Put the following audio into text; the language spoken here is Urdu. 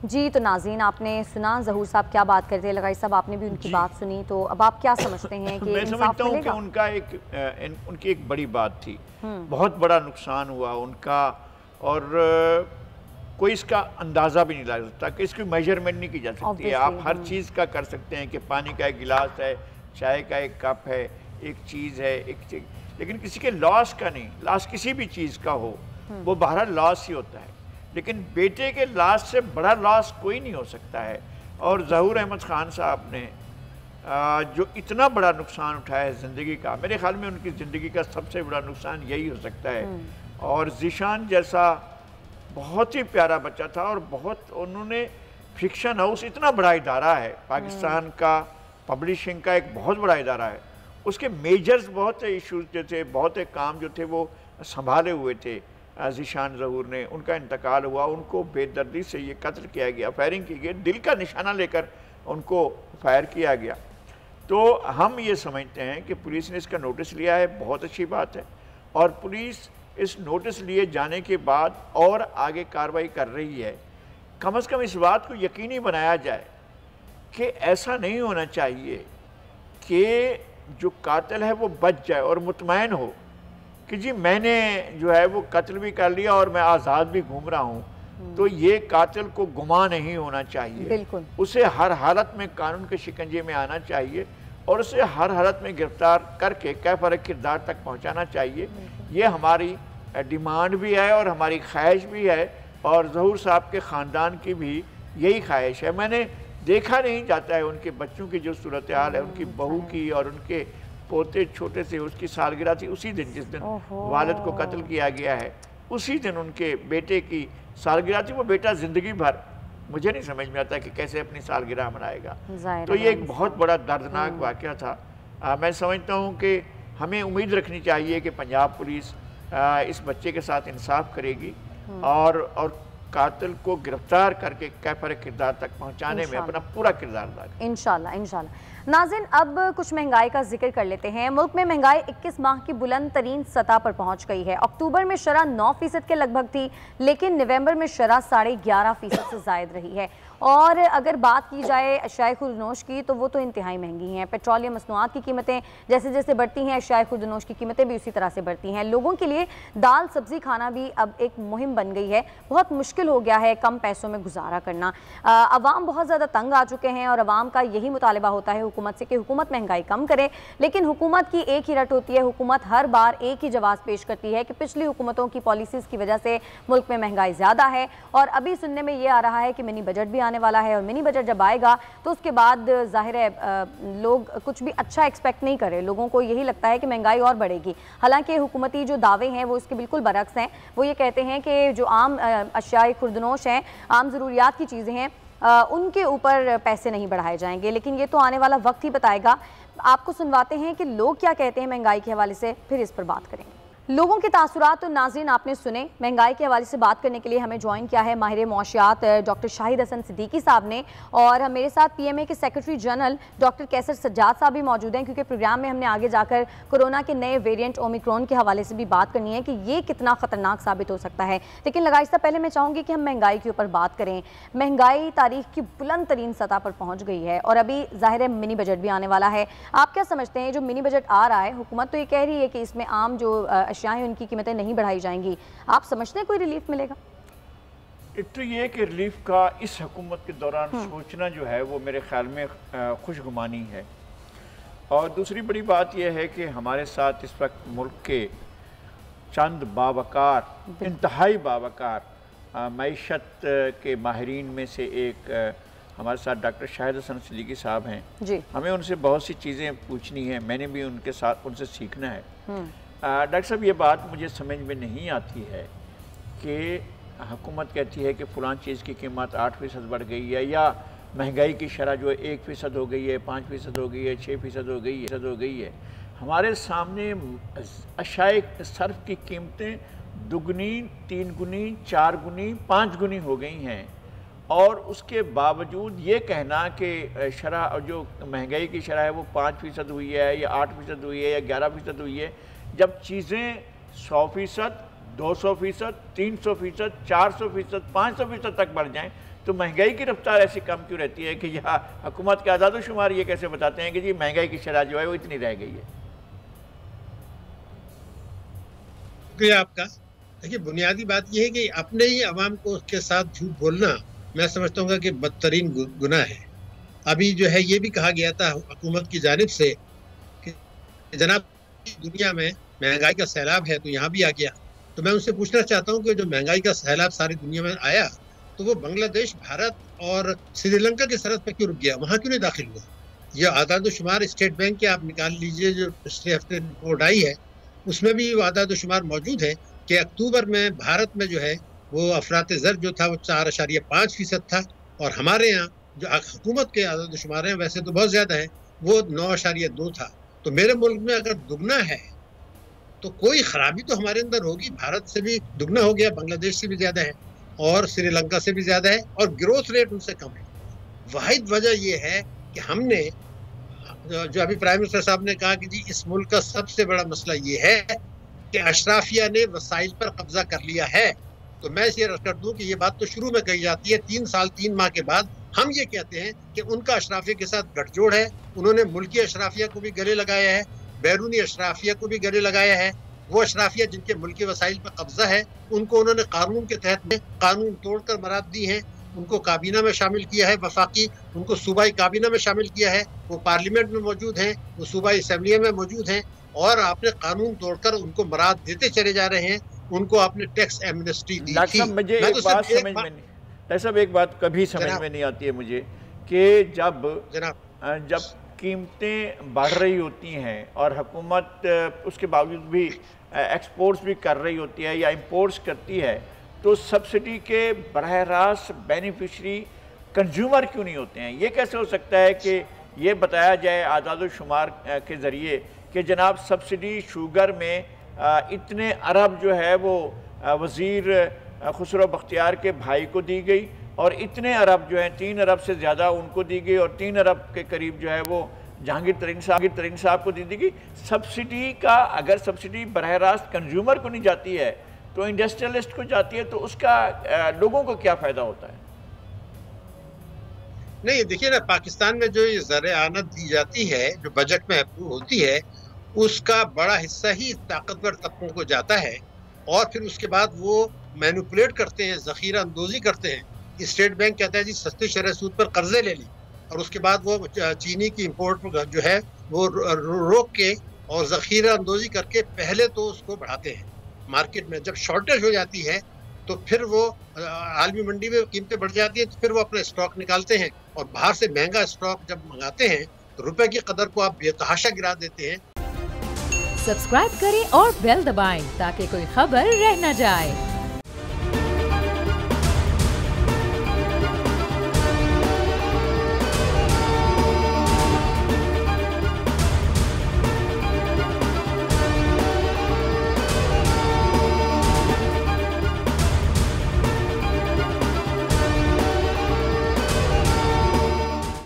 جی تو ناظرین آپ نے سنا ظہور صاحب کیا بات کرتے ہیں، لغائی صاحب آپ نے بھی ان کی بات سنی، تو اب آپ کیا سمجھتے ہیں کہ میں سمجھتا ہوں کہ ان کی ایک بڑی بات تھی، بہت بڑا نقصان ہوا ان کا، اور کوئی اس کا اندازہ بھی نہیں لگا سکتا کہ اس کی میجرمنٹ نہیں کی جا سکتی ہے۔ آپ ہر چیز کا کر سکتے ہیں کہ پانی کا ایک گلاس ہے، چائے کا ایک کپ ہے، ایک چیز ہے، لیکن کسی کے لاس کا نہیں، لاس کسی بھی چیز کا ہو وہ بہرحال لاس ہی ہوتا ہے، لیکن بیٹے کے لاس سے بڑا لاس کوئی نہیں ہو سکتا ہے۔ اور ظہور احمد خان صاحب نے جو اتنا بڑا نقصان اٹھایا ہے زندگی کا، میرے خیال میں ان کی زندگی کا سب سے بڑا نقصان یہی ہو سکتا ہے۔ اور ذیشان جیسا بہت ہی پیارا بچہ تھا، اور بہت انہوں نے فکشن ہاؤس اتنا بڑا ادارہ ہے پاکستان کا، پبلشنگ کا ایک بہت بڑا ادارہ ہے، اس کے میجرز بہت ایشوز جو تھے، بہت کام جو تھے وہ سنبھالے ہوئے تھے ذیشان ظہور نے۔ ان کا انتقال ہوا، ان کو بے دردی سے یہ قتل کیا گیا، فائرنگ کی گئی، دل کا نشانہ لے کر ان کو فائر کیا گیا۔ تو ہم یہ سمجھتے ہیں کہ پولیس نے اس کا نوٹس لیا ہے، بہت اچھی بات ہے، اور پولیس اس نوٹس لیے جانے کے بعد اور آگے کارروائی کر رہی ہے۔ کم از کم اس بات کو یقینی بنایا جائے کہ ایسا نہیں ہونا چاہیے کہ جو قاتل ہے وہ بچ جائے اور مطمئن ہو کہ جی میں نے جو ہے وہ قتل بھی کر لیا اور میں آزاد بھی گھوم رہا ہوں۔ تو یہ قاتل کو گمان نہیں ہونا چاہیے، اسے ہر حالت میں قانون کے شکنجے میں آنا چاہیے، اور اسے ہر حالت میں گرفتار کر کے کیفر کردار تک پہنچانا چاہیے۔ یہ ہماری ڈیمانڈ بھی ہے اور ہماری خواہش بھی ہے، اور ظہور صاحب کے خاندان کی بھی یہی خواہش ہے۔ میں نے دیکھا نہیں جاتا ہے ان کے بچوں کی جو صورتحال ہے، ان کی بہو کی اور ان کے پوتے چھوٹے سے، اس کی سالگرہ تھی اسی دن جس دن والد کو قتل کیا گیا ہے، اسی دن ان کے بیٹے کی سالگرہ تھی۔ وہ بیٹا زندگی بھر مجھے نہیں سمجھ میں آتا کہ کیسے اپنی سالگرہ منائے گا۔ تو یہ ایک بہت بڑا دردناک واقعہ تھا۔ میں سمجھتا ہوں کہ ہمیں امید رکھنی چاہیے کہ پنجاب پولیس اس بچے کے ساتھ انصاف کرے گی اور قاتل کو گرفتار کر کے کیفر کردار تک پہنچانے میں اپنا پورا کردار ادا کرے۔ انشاءاللہ انشاءاللہ۔ ناظرین اب کچھ مہنگائی کا ذکر کر لیتے ہیں۔ ملک میں مہنگائی 21 ماہ کی بلند ترین سطح پر پہنچ گئی ہے۔ اکتوبر میں شرح 9% کے لگ بھگ تھی، لیکن نومبر میں شرح 11.5% سے زائد رہی ہے۔ اور اگر بات کی جائے اشیاء خوردنوش کی تو وہ تو انتہائی مہنگی ہیں۔ پیٹرولیم مصنوعات کی قیمتیں جیسے جیسے بڑھتی ہیں، اشیاء خوردنوش کی قیمتیں بھی اسی طرح سے بڑھتی ہیں۔ لوگوں کے لیے دال سبزی کھانا بھی اب ایک مہم بن گئی ہے، بہت مشکل ہو گیا ہے کم پیسوں میں گزارا کرنا۔ عوام بہت زیادہ تنگ آ چکے ہیں، اور عوام کا یہی مطالبہ ہوتا ہے حکومت سے کہ حکومت مہنگائی کم کرے، لیکن حکومت کی ایک ہی رٹ ہوتی ہے، حکومت ہر بار ایک ہی جواز پیش کرتی ہے کہ پچھلی حکومتوں کی پالیسیز کی وجہ سے ملک میں مہنگائی زیادہ ہے۔ اور ابھی سننے میں یہ آ رہا ہے کہ منی بجٹ بھی آنے والا ہے، اور منی بجٹ جب آئے گا تو اس کے بعد ظاہر ہے لوگ کچھ بھی اچھا ایکسپیکٹ نہیں کرے، لوگوں کو یہی لگتا ہے کہ مہنگائی اور بڑھے گی۔ حالانکہ حکومتی جو دعوے ہیں وہ اس کے بالکل برعکس ہیں۔ وہ یہ کہتے ہیں کہ جو عام اشیاء خوردنوش ہیں، عام ضروریات کی چیزیں ہیں، ان کے اوپر پیسے نہیں بڑھائے جائیں گے، لیکن یہ تو آنے والا وقت ہی بتائے گا۔ آپ کو سنواتے ہیں کہ لوگ کیا کہتے ہیں مہنگائی کے حوالے سے، پھر اس پر بات کریں گے۔ لوگوں کے تاثرات تو ناظرین آپ نے سنے۔ مہنگائی کے حوالے سے بات کرنے کے لیے ہمیں جوائن کیا ہے ماہر معاشیات ڈاکٹر شاہد حسن صدیقی صاحب نے، اور میرے ساتھ پی ایم اے کے سیکرٹری جنرل ڈاکٹر کیسر سجاد صاحب بھی موجود ہیں، کیونکہ پروگرام میں ہم نے آگے جا کر کورونا کے نئے ویریئنٹ اومیکرون کے حوالے سے بھی بات کرنی ہے کہ یہ کتنا خطرناک ثابت ہو سکتا ہے۔ لیکن لگائش سے پہلے میں چاہوں گی کہ ہم مہنگائی کے اوپر بات کریں۔ مہنگائی تاریخ کی بلند ترین سطح پر پہنچ گئی ہے، اور ابھی ظاہر ہے منی بجٹ بھی آنے والا ہے۔ آپ کیا سمجھتے ہیں جو منی بجٹ آ رہا ہے، حکومت تو یہ کہہ رہی ہے کہ اس میں عام جو اشیاء ہیں ان کی قیمتیں نہیں بڑھائی جائیں گی، آپ سمجھتے ہیں کوئی ریلیف ملے گا؟ ایک تو یہ کہ ریلیف کا اس حکومت کے دوران سوچنا جو ہے وہ میرے خیال میں خوشگمانی ہے، اور دوسری بڑی بات یہ ہے کہ ہمارے ساتھ اس وقت ملک کے چند باوقار، انتہائی باوقار معیشت کے ماہرین میں سے ایک ہمارے ساتھ ڈاکٹر شاہد حسن صدیقی صاحب ہیں۔ ہمیں ان سے بہت سی چیزیں پوچھنی ہیں، میں نے بھی ان کے ساتھ ان سے سیکھنا ہے۔ ڈاکٹر صاحب یہ بات مجھے سمجھ میں نہیں آتی ہے کہ حکومت کہتی ہے کہ فلاں چیز کی قیمت 8% بڑھ گئی ہے، یا مہنگائی کی شرح جو 1% ہو گئی ہے، 5% ہو گئی ہے، 6% ہو گئی ہے۔ ہمارے سامنے اشیاء صرف کی قیمتیں 2 گنی، 3 گنی، 4 گنی، 5 گنی ہو گئی ہیں، اور اس کے باوجود یہ کہنا کہ شرح جو مہنگائی کی شرح ہے وہ 5% ہوئی ہے، یا 8% ہوئی ہے، یا 11% ہوئی ہے، جب چیزیں 100%، 200%، 300%، 400%، 500% تک بڑھ جائیں تو مہنگائی کی رفتار ایسی کم کیوں رہتی ہے کہ یہاں حکومت کے اعداد و شمار یہ کیسے بتاتے ہیں کہ جی مہنگائی کی شرح جو ہے وہ اتنی رہ گئی ہے؟ شکریہ آپ کا. دیکھیے بنیادی بات یہ ہے کہ اپنے ہی عوام کو اس کے ساتھ جھوٹ بولنا میں سمجھتا ہوں کہ بدترین گناہ ہے. ابھی جو ہے یہ بھی کہا گیا تھا حکومت کی جانب سے کہ جناب دنیا میں مہنگائی کا سیلاب ہے تو یہاں بھی آ گیا. تو میں ان سے پوچھنا چاہتا ہوں کہ جو مہنگائی کا سیلاب ساری دنیا میں آیا تو وہ بنگلہ دیش، بھارت اور سری لنکا کی سرحد پہ کیوں رک گیا؟ وہاں کیوں نہیں داخل ہوا؟ یہ اعداد و شمار اسٹیٹ بینک کے آپ نکال لیجئے، جو پچھلے ہفتے رپورٹ آئی ہے اس میں بھی وہ اعداد و شمار موجود ہے کہ اکتوبر میں بھارت میں جو ہے وہ افراط زر جو تھا وہ 4.5% تھا، اور ہمارے یہاں جو حکومت کے اعداد و شمار ہیں ویسے تو بہت زیادہ ہے، وہ 9.2 تھا. تو میرے ملک میں اگر دگنا ہے تو کوئی خرابی تو ہمارے اندر ہوگی. بھارت سے بھی دگنا ہو گیا، بنگلہ دیش سے بھی زیادہ ہے اور سری لنکا سے بھی زیادہ ہے، اور گروتھ ریٹ ان سے کم ہے. واحد وجہ یہ ہے کہ ہم نے جو ابھی پرائم منسٹر صاحب نے کہا کہ جی اس ملک کا سب سے بڑا مسئلہ یہ ہے کہ اشرافیہ نے وسائل پر قبضہ کر لیا ہے. تو میں اسے رد کر دوں کہ یہ بات تو شروع میں کہی جاتی ہے، 3 سال 3 ماہ کے بعد ہم یہ کہتے ہیں کہ ان کا اشرافیہ کے ساتھ گٹھ جوڑ ہے. انہوں نے ملکی اشرافیہ کو بھی گلے لگایا ہے، بیرونی اشرافیہ کو بھی گلے لگایا ہے. وہ اشرافیہ جن کے ملکی وسائل پر قبضہ ہے ان کو انہوں نے قانون کے تحت میں قانون توڑ کر مراد دی ہیں، ان کو کابینہ میں شامل کیا ہے وفاقی، ان کو صوبائی کابینہ میں شامل کیا ہے، وہ پارلیمنٹ میں موجود ہیں، وہ صوبائی اسمبلی میں موجود ہیں، اور آپ نے قانون توڑ کر ان کو مراد دیتے چلے جا رہے ہیں. ان کو آپ نے ٹیکس ایمنسٹی دی ڈاکٹر تھی. صاحب مجھے ایک بات سمجھ میں نہیں، ڈاکٹر صاحب ایک بات کبھی سمجھ میں نہیں آتی ہے مجھے کہ جب قیمتیں بڑھ رہی ہوتی ہیں اور حکومت اس کے باوجود بھی ایکسپورٹس بھی کر رہی ہوتی ہے یا امپورٹس کرتی ہے، تو سبسڈی کے براہ راست بینیفیشری کنزیومر کیوں نہیں ہوتے ہیں؟ یہ کیسے ہو سکتا ہے کہ یہ بتایا جائے اعداد و شمار کے ذریعے کہ جناب سبسڈی شوگر میں اتنے ارب جو ہے وہ وزیر خسرو بختیار کے بھائی کو دی گئی، اور اتنے ارب جو ہیں 3 ارب سے زیادہ ان کو دی گئی، اور 3 ارب کے قریب جو ہے وہ جہانگیر ترین صاحب کو دی گئی. سبسڈی کا اگر سبسڈی براہ راست کنزیومر کو نہیں جاتی ہے تو انڈسٹریلسٹ کو جاتی ہے، تو اس کا لوگوں کو کیا فائدہ ہوتا ہے؟ نہیں دیکھیے نا، پاکستان میں جو یہ زر اعانت دی جاتی ہے جو بجٹ میں اپروو ہوتی ہے اس کا بڑا حصہ ہی طاقتور طبقوں کو جاتا ہے، اور پھر اس کے بعد وہ مینوپولیٹ کرتے ہیں، ذخیرہ اندوزی کرتے ہیں. اسٹیٹ بینک کہتا ہے جی سستی شرح سود پر قرضے لے لی، اور اس کے بعد وہ چینی کی امپورٹ جو ہے وہ روک کے اور ذخیرہ اندوزی کر کے پہلے تو اس کو بڑھاتے ہیں. مارکیٹ میں جب شارٹیج ہو جاتی ہے تو پھر وہ عالمی منڈی میں قیمتیں بڑھ جاتی ہیں تو پھر وہ اپنا اسٹاک نکالتے ہیں، اور باہر سے مہنگا اسٹاک جب منگاتے ہیں تو روپے کی قدر کو آپ بے تحاشا گرا دیتے ہیں. سبسکرائب کریں اور بیل دبائیں تاکہ کوئی خبر رہ نہ جائے.